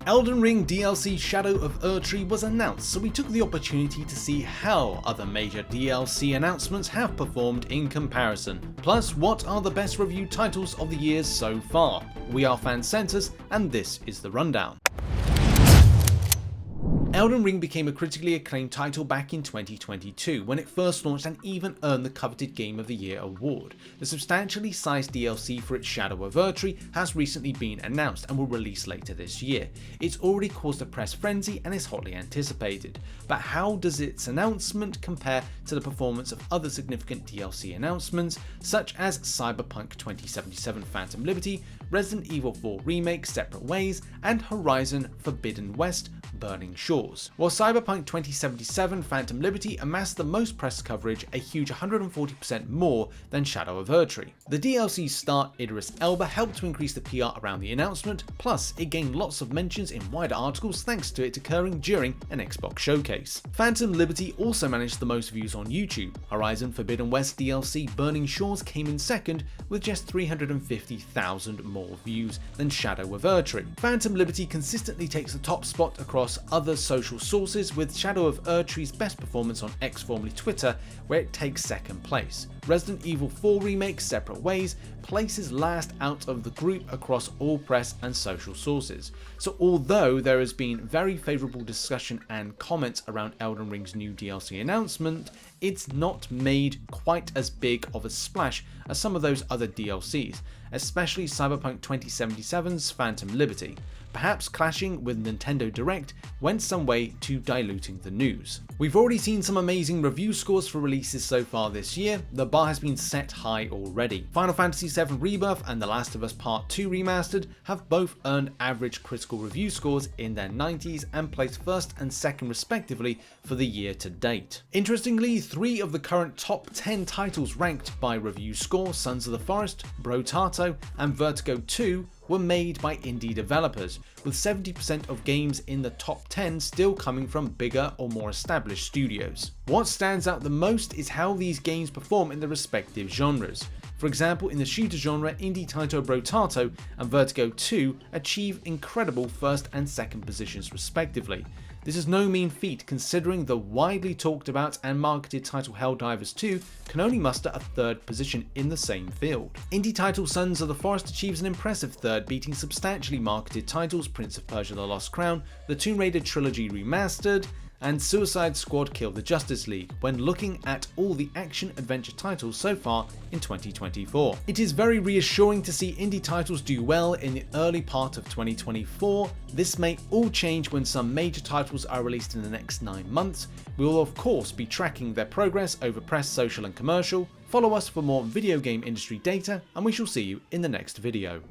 Elden Ring DLC Shadow of Erdtree was announced, so we took the opportunity to see how other major DLC announcements have performed in comparison. Plus, what are the best reviewed titles of the year so far? We are Fancensus, and this is the rundown. Elden Ring became a critically acclaimed title back in 2022 when it first launched and even earned the coveted Game of the Year award. The substantially sized DLC for its Shadow of Erdtree has recently been announced and will release later this year. It's already caused a press frenzy and is hotly anticipated. But how does its announcement compare to the performance of other significant DLC announcements such as Cyberpunk 2077 Phantom Liberty, Resident Evil 4 Remake Separate Ways, and Horizon Forbidden West Burning Shores? While Cyberpunk 2077 Phantom Liberty amassed the most press coverage, a huge 140% more than Shadow of Erdtree. The DLC's star Idris Elba helped to increase the PR around the announcement, plus it gained lots of mentions in wider articles thanks to it occurring during an Xbox showcase. Phantom Liberty also managed the most views on YouTube. Horizon Forbidden West DLC Burning Shores came in second with just 350,000 more views than Shadow of Erdtree. Phantom Liberty consistently takes the top spot across other social sources, with Shadow of Erdtree's best performance on X, formerly Twitter, where it takes second place. Resident Evil 4 Remake Separate Ways places last out of the group across all press and social sources. So although there has been very favourable discussion and comments around Elden Ring's new DLC announcement, it's not made quite as big of a splash as some of those other DLCs, especially Cyberpunk 2077's Phantom Liberty. Perhaps clashing with Nintendo Direct went some way to diluting the news. We've already seen some amazing review scores for releases so far this year. The bar has been set high already. Final Fantasy VII Rebirth and The Last of Us Part 2 Remastered have both earned average critical review scores in their 90s and placed first and second respectively for the year to date. Interestingly, 3 of the current top 10 titles ranked by review score, Sons of the Forest, Brotato, and Vertigo 2, were made by indie developers, with 70% of games in the top 10 still coming from bigger or more established studios. What stands out the most is how these games perform in their respective genres. For example, in the shooter genre, indie title Brotato and Vertigo 2 achieve incredible first and second positions respectively. This is no mean feat considering the widely talked about and marketed title Helldivers 2 can only muster a third position in the same field. Indie title Sons of the Forest achieves an impressive third, beating substantially marketed titles Prince of Persia: The Lost Crown, the Tomb Raider Trilogy Remastered, and Suicide Squad Kill the Justice League when looking at all the action-adventure titles so far in 2024. It is very reassuring to see indie titles do well in the early part of 2024. This may all change when some major titles are released in the next 9 months. We will of course be tracking their progress over press, social and commercial. Follow us for more video game industry data, and we shall see you in the next video.